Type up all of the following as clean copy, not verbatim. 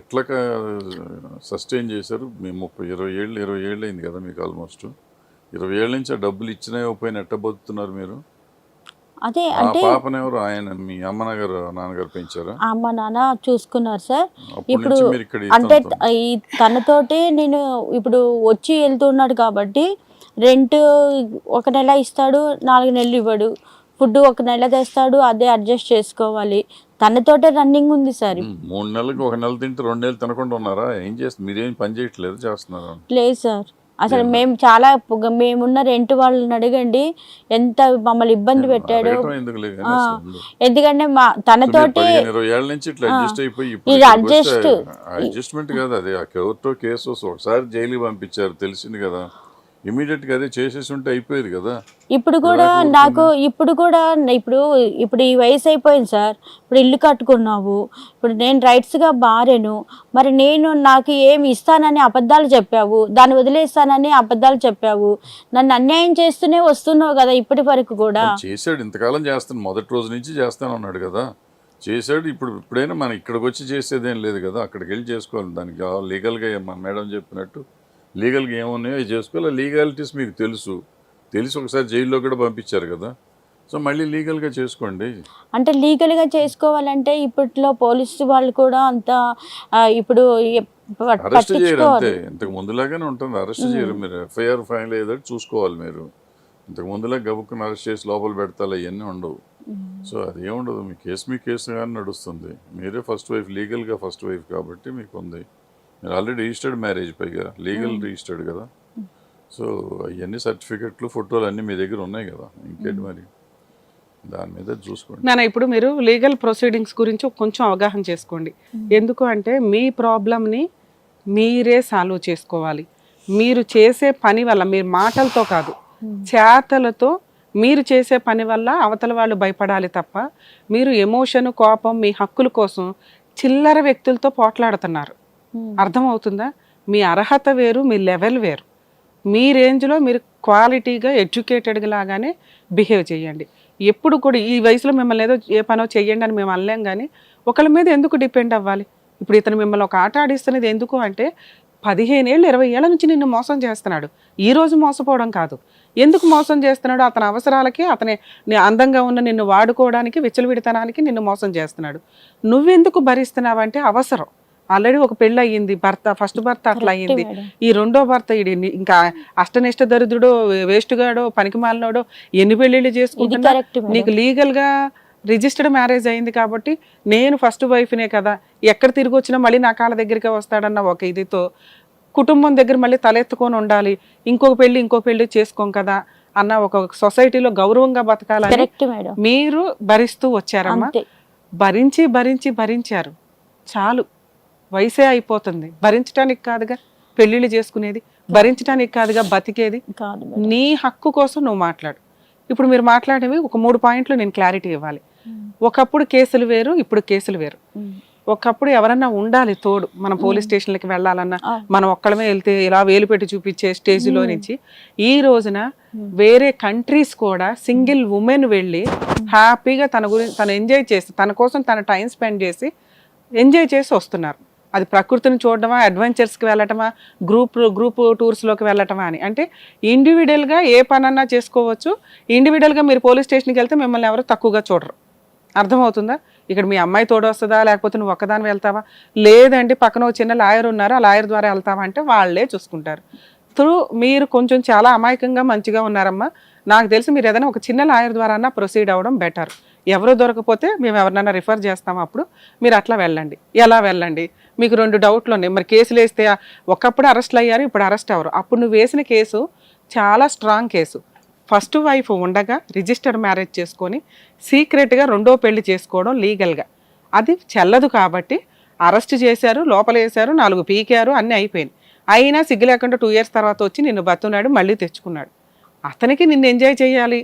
ఎట్లా సస్టైన్ చేశారు? మీ 20 ఏళ్ళు అయింది కదా మీకు, ఆల్మోస్ట్ 20 ఏళ్ళ నుంచి ఆ డబ్బులు ఇచ్చినా ఇవ్వకపోయినా ఎట్ట బతుకుతున్నారు మీరు? అదే ఆ అంటే పాపను ఎవరు, ఆయన మీ అమ్మగారు నాన్నగారు పెంచారా? అమ్మ నాన్న చూసుకున్నారు సార్. అప్పటి ఇప్పుడు నుంచి మీరు ఇక్కడ అంటే ఇతనితో ఈ తనతోటి నేను ఇప్పుడు వచ్చి వెళ్తున్నాడు కాబట్టి రెంట్ ఒక నెల ఇస్తాడు, 4 నెలలు ఇవ్వడు. ఫుడ్ ఒక నెల తెస్తాడు, అదే అడ్జస్ట్ చేసుకోవాలి. తనతోటే రన్నింగ్ ఉంది సార్. 3 నెలలకు 1 నెల తింటే 2 నెలలు తినకుండా ఉన్నారా? ఏం చేస్తుంది? మీరేం పని చేయట్లేదు, చేస్తున్నారా? లేదు సార్. అసలు లేదు. మేము చాలా మేమున్న రెంట్ వాళ్ళని అడగండి ఎంత మమ్మల్ని ఇబ్బంది పెట్టాడు. అడగటం ఎందుకు లేదు కానీ ఆ, అసలు ముందు. ఎందుకంటే సో మీరు తనతోటి 15-20 ఏళ్ళ నుంచి ఇట్లా అడ్జస్ట్ అయిపోయి ఇప్పుడు ఇది ఇక్కడికి వస్తే అడ్జస్ట్ అడ్జస్ట్మెంట్ కాదు అది. ఆ కోర్టు కేసు ఒకసారి జైలుకి పంపించారు, తెలిసింది కదా. ఇమీడియట్గా అదే చేసేసి ఉంటే అయిపోయేది కదా. ఇప్పుడు కూడా ఎలా నాకు కోరుతుంది? ఇప్పుడు ఈ వయసు అయిపోయింది సార్. ఇప్పుడు ఇల్లు కట్టుకున్నావు, ఇప్పుడు నేను రైట్స్గా భార్యను. మరి నాకు ఏమి ఇస్తానని అబద్ధాలు చెప్పావు, దాన్ని వదిలేస్తానని అబద్ధాలు చెప్పావు. నన్ను అన్యాయం చేస్తూనే వస్తున్నావు కదా ఇప్పటి వరకు కూడా. మరి చేశాడు, ఇంతకాలం చేస్తాను, మొదటి రోజు నుంచి చేస్తాను అన్నాడు కదా. చేశాడు. ఇప్పుడైనా మనం ఇక్కడికి వచ్చి చేసేదేం లేదు కదా, అక్కడికి వెళ్ళి చేసుకోవాలి. దానికి లీగల్గా మా మేడం చెప్పినట్టు లీగల్గా ఏమున్నాయో అవి చేసుకోవాలి. లీగాలిటీస్ మీకు తెలిసి ఒకసారి జైల్లో కూడా పంపించారు కదా. సో మళ్ళీ లీగల్గా చేసుకోండి. అంటే లీగల్గా చేసుకోవాలంటే ఇప్పట్లో పోలీసు వాళ్ళు కూడా అంత ఇప్పుడు అరెస్ట్ చేయరు అంతే, పట్టించుకోవాలి. ఇంతకు ముందులాగానే ఉంటుంది. అరెస్ట్ చేయరు, మీరు ఎఫ్ఐఆర్ ఫైల్ ఏదో చూసుకోవాలి మీరు. ఇంతకు ముందులా గబుక్కుని అరెస్ట్ చేసి లోపల పెడతాలి, అవన్నీ ఉండవు. సో అది ఏముండదు, మీ కేసు కానీ నడుస్తుంది. మీరే ఫస్ట్ వైఫ్, లీగల్గా ఫస్ట్ వైఫ్ కాబట్టి మీకు ఉంది. మీరు ఆల్రెడీ రిజిస్టర్డ్ మ్యారేజ్, పైగా లీగల్ రిజిస్టర్డ్ కదా. సో అవన్నీ సర్టిఫికెట్లు, ఫోటోలు అన్నీ మీ దగ్గర ఉన్నాయి కదా, ఇంకేంటి మరి, దాని మీద చూసుకోండి. నాన్న ఇప్పుడు మీరు లీగల్ ప్రొసీడింగ్స్ గురించి కొంచెం అవగాహన చేసుకోండి. ఎందుకు అంటే మీ ప్రాబ్లమ్ని మీరే సాల్వ్ చేసుకోవాలి. మీరు చేసే పని వల్ల, మీరు మాటలతో కాదు చేతలతో మీరు చేసే పని వల్ల అవతల వాళ్ళు భయపడాలి తప్ప, మీరు ఎమోషన్, కోపం, మీ హక్కుల కోసం చిల్లర వ్యక్తులతో పోట్లాడుతున్నారు. అర్థమవుతుందా? మీ అర్హత వేరు, మీ లెవెల్ వేరు. మీ రేంజ్లో మీరు క్వాలిటీగా ఎడ్యుకేటెడ్ లాగానే బిహేవ్ చేయండి. ఎప్పుడు కూడా ఈ వయసులో మిమ్మల్ని ఏదో ఏ పనో చెయ్యండి అని మేము అనలేం, కానీ ఒకళ్ళ మీద ఎందుకు డిపెండ్ అవ్వాలి? ఇప్పుడు ఇతను మిమ్మల్ని ఒక ఆట ఆడిస్తున్నది ఎందుకు అంటే 15 ఏళ్ళు 20 ఏళ్ళ నుంచి నిన్ను మోసం చేస్తున్నాడు. ఈ రోజు మోసపోవడం కాదు. ఎందుకు మోసం చేస్తున్నాడు? అతని అవసరాలకి, అతని అందంగా ఉన్న నిన్ను వాడుకోవడానికి, విచ్చలవిడితనానికి నిన్ను మోసం చేస్తున్నాడు. నువ్వెందుకు భరిస్తున్నావంటే అవసరం. ఆల్రెడీ ఒక పెళ్ళి అయ్యింది, ఫస్ట్ భర్త అట్లా అయ్యింది. ఈ రెండో భర్త ఇంకా అష్టనిష్ట దరిద్రుడో, వేస్ట్గాడో, పనికిమాలినోడో ఎన్ని పెళ్ళిళ్ళు చేసుకుంటున్నా నీకు లీగల్గా రిజిస్టర్డ్ మ్యారేజ్ అయింది కాబట్టి నేను ఫస్ట్ వైఫ్నే కదా, ఎక్కడ తిరిగి వచ్చినా మళ్ళీ నా కాళ్ళ దగ్గరికి వస్తాడన్న ఒక ఇదితో కుటుంబం దగ్గర మళ్ళీ తలెత్తుకొని ఉండాలి, ఇంకో పెళ్ళి చేసుకోం కదా అన్న ఒక సొసైటీలో గౌరవంగా బతకాలని మీరు భరిస్తూ వచ్చారమ్మా. భరించారు చాలు. వయసే అయిపోతుంది. భరించడానికి కాదుగా పెళ్ళిళ్ళు చేసుకునేది, భరించడానికి కాదుగా బతికేది. నీ హక్కు కోసం నువ్వు మాట్లాడు. ఇప్పుడు మీరు మాట్లాడేవి ఒక 3 పాయింట్లు నేను క్లారిటీ ఇవ్వాలి. ఒకప్పుడు కేసులు వేరు, ఇప్పుడు కేసులు వేరు. ఒకప్పుడు ఎవరన్నా ఉండాలి తోడు. మనం పోలీస్ స్టేషన్లకి వెళ్ళాలన్నా మనం ఒక్కడమే వెళ్తే ఇలా వేలు పెట్టి చూపించే స్టేజ్లో నుంచి ఈ రోజున వేరే కంట్రీస్ కూడా సింగిల్ ఉమెన్ వెళ్ళి హ్యాపీగా తను ఎంజాయ్ చేసి, తన కోసం తన టైం స్పెండ్ చేసి ఎంజాయ్ చేసి వస్తున్నారు. అది ప్రకృతిని చూడటమా, అడ్వెంచర్స్కి వెళ్ళటమా, గ్రూప్ టూర్స్లోకి వెళ్ళటమా అని. అంటే ఇండివిజువల్గా ఏ పనన్నా చేసుకోవచ్చు. ఇండివిజువల్గా మీరు పోలీస్ స్టేషన్కి వెళ్తే మిమ్మల్ని ఎవరు తక్కువగా చూడరు. అర్థమవుతుందా? ఇక్కడ మీ అమ్మాయి తోడు వస్తుందా, లేకపోతే నువ్వు ఒక్కదాని వెళ్తావా, లేదంటే పక్కన చిన్న లాయర్ ఉన్నారు, ఆ లాయర్ ద్వారా వెళ్తావా అంటే వాళ్ళే చూసుకుంటారు. మీరు కొంచెం చాలా అమాయకంగా మంచిగా ఉన్నారమ్మా. నాకు తెలిసి మీరు ఏదైనా ఒక చిన్న లాయర్ ద్వారా అన్నా ప్రొసీడ్ అవ్వడం బెటర్. ఎవరో దొరకపోతే మేము ఎవరినైనా రిఫర్ చేస్తాము, అప్పుడు మీరు అట్లా వెళ్ళండి. ఎలా వెళ్ళండి? మీకు 2 డౌట్లు ఉన్నాయి. మరి కేసులు వేస్తే ఒకప్పుడు అరెస్ట్లు అయ్యారు, ఇప్పుడు అరెస్ట్ అవ్వరు. అప్పుడు నువ్వు వేసిన కేసు చాలా స్ట్రాంగ్ కేసు. ఫస్ట్ వైఫ్ ఉండగా రిజిస్టర్ మ్యారేజ్ చేసుకొని సీక్రెట్గా రెండో పెళ్లి చేసుకోవడం లీగల్గా అది చెల్లదు కాబట్టి అరెస్ట్ చేశారు, లోపలేశారు, 4 పీకారు, అన్నీ అయిపోయినాయి. అయినా సిగ్గు లేకుండా 2 years తర్వాత వచ్చి నిన్ను బతున్నాడు, మళ్ళీ తెచ్చుకున్నాడు. అతనికి నిన్ను ఎంజాయ్ చేయాలి.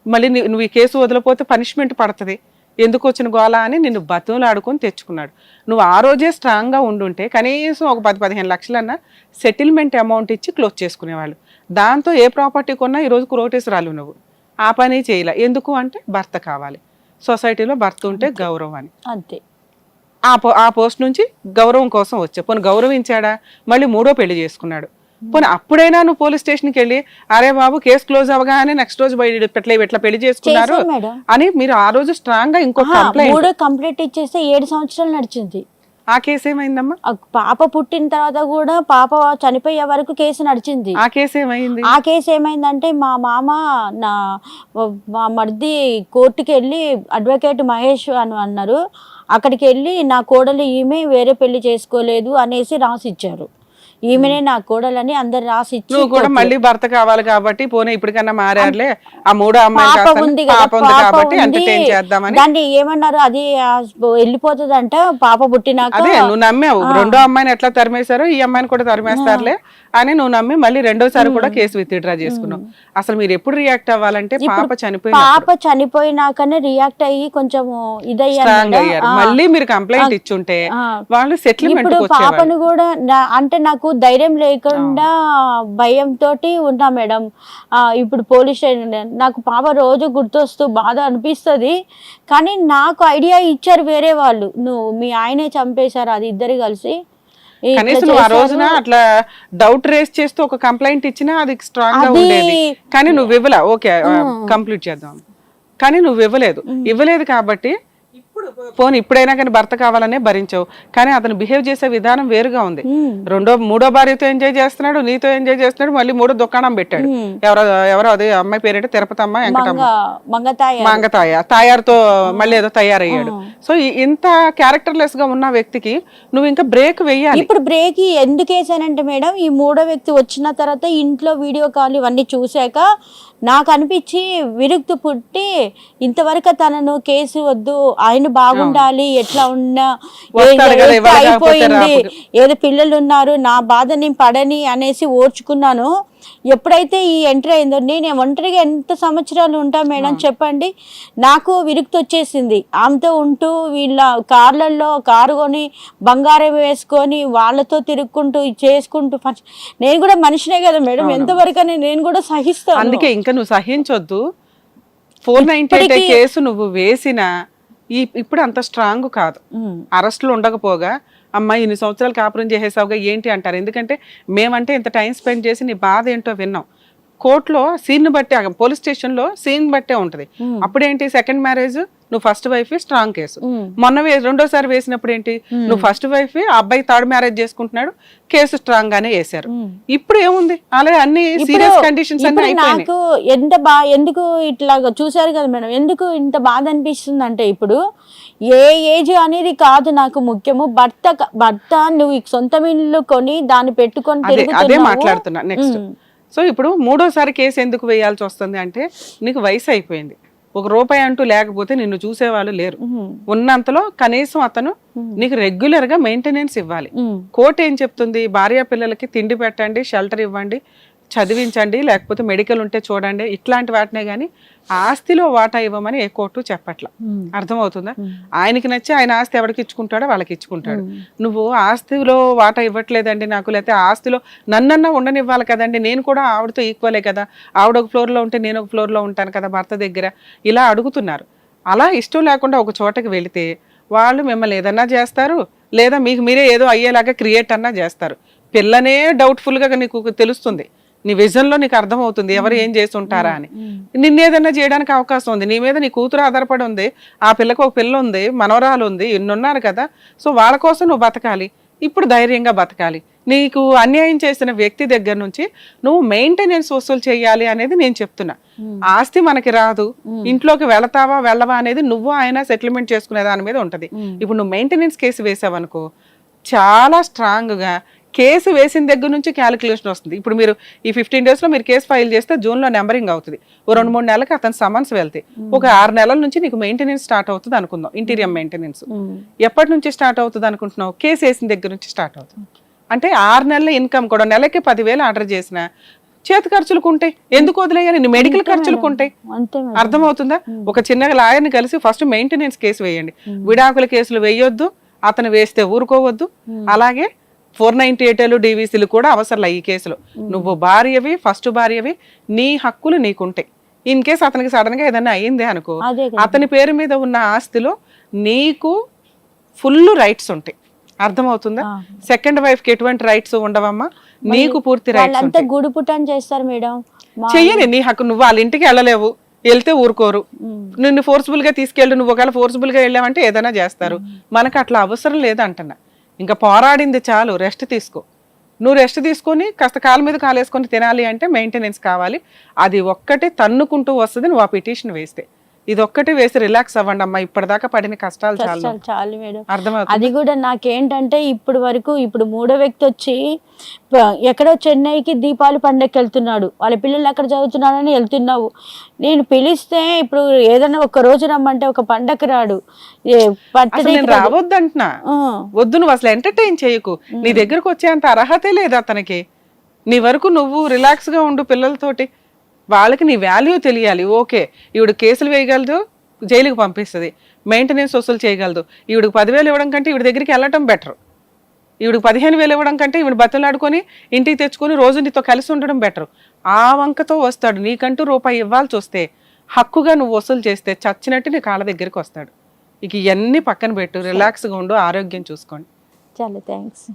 మళ్ళీ నువ్వు ఈ కేసు వదిలిపోతే పనిష్మెంట్ పడుతుంది, ఎందుకు వచ్చిన గోళ అని నిన్ను బతులాడుకొని తెచ్చుకున్నాడు. నువ్వు ఆ రోజే స్ట్రాంగ్గా ఉండుంటే కనీసం ఒక 10-15 లక్షలన్నా సెటిల్మెంట్ అమౌంట్ ఇచ్చి క్లోజ్ చేసుకునేవాళ్ళు. దాంతో ఏ ప్రాపర్టీ కొన్నా ఈరోజు కోటేశ్వరాలు. నువ్వు ఆ పని చేయలే. ఎందుకు అంటే భర్త కావాలి, సొసైటీలో భర్త ఉంటే గౌరవం అని. అంతే. ఆ పోస్ట్ నుంచి గౌరవం కోసం వచ్చా. పోనీ గౌరవించాడా? మళ్ళీ 3వ పెళ్లి చేసుకున్నాడు. పోనీ అప్పుడైనా నువ్వు పోలీస్ స్టేషన్కి వెళ్ళి అరే బాబు కేసు క్లోజ్ అవగానే నెక్స్ట్ రోజు ఇట్లా పెళ్లి చేసుకున్నారు చేశాను మేడం. అని మీరు ఆ రోజు స్ట్రాంగ్ గా ఇంకో మూడో కంప్లీట్ ఇచ్చేస్తే 7 సంవత్సరాలు నడిచింది. ఆ కేసు ఏమైందమ్మా? ఆ పాప పుట్టిన తర్వాత కూడా పాప చనిపోయే వరకు కేసు నడిచింది. ఆ కేసు ఏమైంది? ఆ కేసు ఏమైందంటే మా మామ మా మరిది కోర్టుకి వెళ్ళి అడ్వకేట్ మహేష్ అని అన్నారు. అక్కడికి వెళ్ళి నా కోడలు ఈమె వేరే పెళ్లి చేసుకోలేదు అనేసి రాసిచ్చారు. ఈమెనే నా కోడలని అందరు రాసిచ్చి నువ్వు కూడా మళ్ళీ భర్త కావాలి కాబట్టి పోనీ ఇప్పటికన్నా మారారులే ఆ 3వ అమ్మాయి పాప ఉంది కాబట్టి ఎంటర్టైన్ చేద్దామని దాన్ని ఏమన్నారు, అది వెళ్ళిపోతుందంట పాప పుట్టినాక. అదే నువ్వు నమ్మావు 2వ అమ్మాయిని ఎట్లా తరిమేశారో ఈ అమ్మాయిని కూడా తరిమేస్తారులే అని నువ్వు నమ్మి మళ్ళీ 2వసారి కూడా కేసు విత్డ్రా చేసుకున్నావు. అసలు మీరు ఎప్పుడు రియాక్ట్ అవ్వాలంటే పాప చనిపోయినాకనే రియాక్ట్ అయ్యి కొంచెం ఇదయ్యారు. మళ్ళీ మీరు కంప్లైంట్ ఇచ్చుంటే వాళ్ళు సెటిల్మెంట్ పాపను కూడా అంటే నాకు ధైర్యం లేకుండా భయంతో ఉన్నా మేడం. ఇప్పుడు పోలీస్ స్టేషన్ నాకు పాప రోజు గుర్తొస్తూ బాధ అనిపిస్తుంది. కానీ నాకు ఐడియా ఇచ్చారు వేరే వాళ్ళు, నువ్వు మీ ఆయనే చంపేశారు అది ఇద్దరు కలిసి. కనీసం ఆ రోజున అట్లా డౌట్ రేస్ చేస్తూ ఒక కంప్లైంట్ ఇచ్చినా అది స్ట్రాంగ్ గా ఉండేది. కానీ నువ్వు ఇవ్వలే. ఓకే కంప్లీట్ చేద్దాం. కానీ నువ్వు ఇవ్వలేదు కాబట్టి పోనీ ఇప్పుడైనా కానీ భర్త కావాలనే భరించావు. కానీ అతను బిహేవ్ చేసే విధానం వేరుగా ఉంది. 3వ భార్యతో ఎంజాయ్ చేస్తున్నాడు, నీతో ఎంజాయ్ చేస్తున్నాడు, మళ్ళీ 3వ దుకాణం పెట్టాడు. ఎవరో అదే అమ్మాయి పేరేంటే తిరుపతమ్మ మంగతాయ తాయారుతో మళ్ళీ ఏదో తయారయ్యాడు. సో ఇంత క్యారెక్టర్లెస్ గా ఉన్న వ్యక్తికి నువ్వు ఇంకా బ్రేక్ వెయ్యాలి. ఇప్పుడు బ్రేక్ ఎందుకు వేసానంటే మేడం, ఈ 3వ వ్యక్తి వచ్చిన తర్వాత ఇంట్లో వీడియో కాల్ ఇవన్నీ చూసాక నాకు అనిపించి విరుక్తి పుట్టి ఇంతవరకు తనను కేసు వద్దు, ఆయన బాగుండాలి, ఎట్లా ఉన్నా అయిపోయింది, ఏదో పిల్లలు ఉన్నారు, నా బాధ నేను పడని అనేసి ఓర్చుకున్నాను. ఎప్పుడైతే ఈ ఎంట్రీ అయిందో, నేను ఒంటరిగా ఎంత సంవత్సరాలు ఉంటా మేడం చెప్పండి. నాకు విరుక్తి వచ్చేసింది. ఆమెతో ఉంటూ వీళ్ళ కార్లలో కారు కొని బంగారం వేసుకొని వాళ్ళతో తిరుక్కుంటూ చేసుకుంటూ నేను కూడా మనిషినే కదా మేడం, ఎంతవరకు నేను కూడా సహిస్తాను. అందుకే ఇంకా నువ్వు సహించొద్దు. 498 కేసు నువ్వు వేసిన ఇప్పుడు అంత స్ట్రాంగ్ కాదు. అరెస్టులు ఉండకపోగా అమ్మాయి ఇన్ని సంవత్సరాలు కాపురం చేసేసావుగా ఏంటి అంటారు. ఎందుకంటే మేమంటే ఇంత టైం స్పెండ్ చేసి నీ బాధ ఏంటో విన్నాం. కోర్టులో సీన్ బట్టే, పోలీస్ స్టేషన్ లో సీన్ బట్టే ఉంటది. అప్పుడేంటి సెకండ్ మ్యారేజ్, నువ్వు ఫస్ట్ వైఫ్ స్ట్రాంగ్ కేసు. మొన్న 2వసారి వేసినప్పుడు ఏంటి, నువ్వు ఫస్ట్ వైఫ్, ఆ అబ్బాయి 3rd మ్యారేజ్ చేసుకుంటున్నాడు, కేసు స్ట్రాంగ్ గానే వేశారు. ఇప్పుడు ఏముంది, అలాగే అన్ని సీరియస్ కండిషన్స్ అన్ని అయిపోయినాయి. నాకు ఎందుకు ఇట్లా చూసారు కదా మేడం, ఎందుకు ఇంత బాధ అనిపిస్తుంది అంటే, ఇప్పుడు ఏ ఏజ్ అనేది కాదు నాకు ముఖ్యము, భర్త నువ్వు సొంత ఇల్లు కొని దాన్ని పెట్టుకొని అదే మాట్లాడుతున్నా. నెక్స్ట్ సో ఇప్పుడు 3వసారి కేసు ఎందుకు వేయాల్సి వస్తుంది అంటే, నీకు వయసు అయిపోయింది, ₹1 అంటూ లేకపోతే నిన్ను చూసేవాళ్ళు లేరు. ఉన్నంతలో కనీసం అతను నీకు రెగ్యులర్ గా మెయింటెనెన్స్ ఇవ్వాలి. కోర్టు ఏం చెప్తుంది, భార్య పిల్లలకి తిండి పెట్టండి, షెల్టర్ ఇవ్వండి, చదివించండి, లేకపోతే మెడికల్ ఉంటే చూడండి, ఇట్లాంటి వాటినే గానీ ఆస్తిలో వాటా ఇవ్వమని ఏ కోర్టు చెప్పట్ల. అర్థమవుతుందా? ఆయనకి నచ్చి ఆయన ఆస్తి ఎవరికి ఇచ్చుకుంటాడో వాళ్ళకి ఇచ్చుకుంటాడు. నువ్వు ఆస్తిలో వాటా ఇవ్వట్లేదండి నాకు, లేకపోతే ఆస్తిలో నన్నన్నా ఉండనివ్వాలి కదండి, నేను కూడా ఆవిడతో ఈక్వలే కదా, ఆవిడ ఒక ఫ్లోర్లో ఉంటే నేను ఒక ఫ్లోర్లో ఉంటాను కదా భర్త దగ్గర, ఇలా అడుగుతున్నారు. అలా ఇష్టం లేకుండా ఒక చోటకి వెళితే వాళ్ళు మిమ్మల్ని ఏదన్నా చేస్తారు, లేదా మీకు మీరే ఏదో అయ్యేలాగా క్రియేట్ అన్నా చేస్తారు. పిల్లనే డౌట్ఫుల్గా నీకు తెలుస్తుంది, నీ విజన్లో నీకు అర్థమవుతుంది ఎవరు ఏం చేసి ఉంటారా అని. నిన్నేదన్నా చేయడానికి అవకాశం ఉంది, నీ మీద నీ కూతురు ఆధారపడి ఉంది, ఆ పిల్లకు ఒక పిల్ల ఉంది, మనవరాలు ఉంది, ఇన్నున్నారు కదా. సో వాళ్ళ కోసం నువ్వు బతకాలి, ఇప్పుడు ధైర్యంగా బతకాలి. నీకు అన్యాయం చేసిన వ్యక్తి దగ్గర నుంచి నువ్వు మెయింటెనెన్స్ వసూలు చేయాలి అనేది నేను చెప్తున్నా. ఆస్తి మనకి రాదు, ఇంట్లోకి వెళతావా వెళ్ళవా అనేది నువ్వు ఆయన సెటిల్మెంట్ చేసుకునే దాని మీద ఉంటది. ఇప్పుడు నువ్వు మెయింటెనెన్స్ కేసు వేసావనుకో, చాలా స్ట్రాంగ్గా కేసు వేసిన దగ్గర నుంచి క్యాలిక్యులేషన్ వస్తుంది. ఇప్పుడు మీరు ఈ 15 days లో మీరు కేసు ఫైల్ చేస్తే జూన్లో నెంబరింగ్ అవుతుంది. ఓ 2-3 నెలలకి అతను సమన్స్ వెళ్తాయి. ఒక 6 నెలల నుంచి నీకు మెయింటెనెన్స్ స్టార్ట్ అవుతుంది అనుకుందాం. ఇంటీరియర్ మెయింటెనెన్స్ ఎప్పటి నుంచి స్టార్ట్ అవుతుంది అనుకుంటున్నావు? కేసు వేసిన దగ్గర నుంచి స్టార్ట్ అవుతుంది. అంటే 6 నెలల ఇన్కమ్ కూడా నెలకి 10,000 ఆర్డర్ చేసిన చేతి ఖర్చులకు ఉంటాయి. ఎందుకు వదిలేయాలి? నీ మెడికల్ ఖర్చులకు ఉంటాయి. అర్థమవుతుందా? ఒక చిన్న లాయర్ని కలిసి ఫస్ట్ మెయింటెనెన్స్ కేసు వేయండి. విడాకుల కేసులు వేయొద్దు, అతను వేస్తే ఊరుకోవద్దు. అలాగే 498 DVCలు కూడా అవసరం ఈ కేసులో. నువ్వు భార్యవి, ఫస్ట్ భార్యవి, నీ హక్కులు నీకుంటాయి. ఇన్ కేసు అతనికి సడన్ గా ఏదైనా అయ్యిందే అనుకో, అతని పేరు మీద ఉన్న ఆస్తిలో నీకు ఫుల్ రైట్స్ ఉంటాయి. అర్థమవుతుందా? సెకండ్ వైఫ్ కి ఎటువంటి రైట్స్ ఉండవమ్మా, నీకు పూర్తి రైట్స్ వాళ్ళంతా గుడి పుట్టని చేస్తారు మేడం. చెయ్యని, నీ హక్కు. నువ్వు వాళ్ళ ఇంటికి వెళ్ళలేవు, వెళ్తే ఊరుకోరు. నిన్ను ఫోర్స్ఫుల్ గా తీసుకెళ్ళి, నువ్వు ఒకవేళ ఫోర్స్ఫుల్ గా వెళ్ళావంటే ఏదైనా చేస్తారు. మనకు అట్లా అవసరం లేదంటున్నా. ఇంకా పోరాడింది చాలు, రెస్ట్ తీసుకో. నువ్వు రెస్ట్ తీసుకొని కాస్త కాలు మీద కాలేసుకొని తినాలి అంటే మెయింటెనెన్స్ కావాలి. అది ఒక్కటే తన్నుకుంటూ వస్తుంది నువ్వు ఆ పిటిషన్ వేస్తే. ఇది ఒక్కటి వేసి రిలాక్స్ అవ్వండి అమ్మా, ఇప్పటిదాకా పడిన కష్టాలు చాలు. చాలు మేడం. అర్థమవుతుంది? అది కూడా నాకేంటంటే ఇప్పుడు వరకు ఇప్పుడు మూడో వ్యక్తి వచ్చి ఎక్కడో చెన్నైకి దీపావళి పండగకి వెళ్తున్నాడు, వాళ్ళ పిల్లలు ఎక్కడ చదువుతున్నారని వెళ్తున్నావు. నేను పిలిస్తే ఇప్పుడు ఏదైనా ఒక రోజు రమ్మంటే ఒక పండగకి రాడు. రావద్దంటున్నా, వద్దు. నువ్వు అసలు ఎంటర్టైన్ చేయకు. నీ దగ్గరకు వచ్చేంత అర్హతే లేదు అతనికి. నీ వరకు నువ్వు రిలాక్స్ గా ఉండు పిల్లలతోటి. వాళ్ళకి నీ వాల్యూ తెలియాలి. ఓకే, ఈవిడ కేసులు వేయగలదు, జైలుకి పంపిస్తుంది, మెయింటెనెన్స్ వసూలు చేయగలదు. ఈవిడికి 10,000 ఇవ్వడం కంటే ఈవిడ దగ్గరికి వెళ్ళటం బెటర్. ఈవిడికి 15,000 ఇవ్వడం కంటే ఈవిడ బతులాడుకొని ఇంటికి తెచ్చుకొని రోజు నీతో కలిసి ఉండడం బెటర్. ఆ వంకతో వస్తాడు. నీకంటూ రూపాయి ఇవ్వాల్సి వస్తే హక్కుగా నువ్వు వసూలు చేస్తే చచ్చినట్టు నీ కాళ్ళ దగ్గరికి వస్తాడు. ఇక ఇవన్నీ పక్కన పెట్టు, రిలాక్స్గా ఉండు, ఆరోగ్యం చూసుకోండి. చాలా థ్యాంక్స్.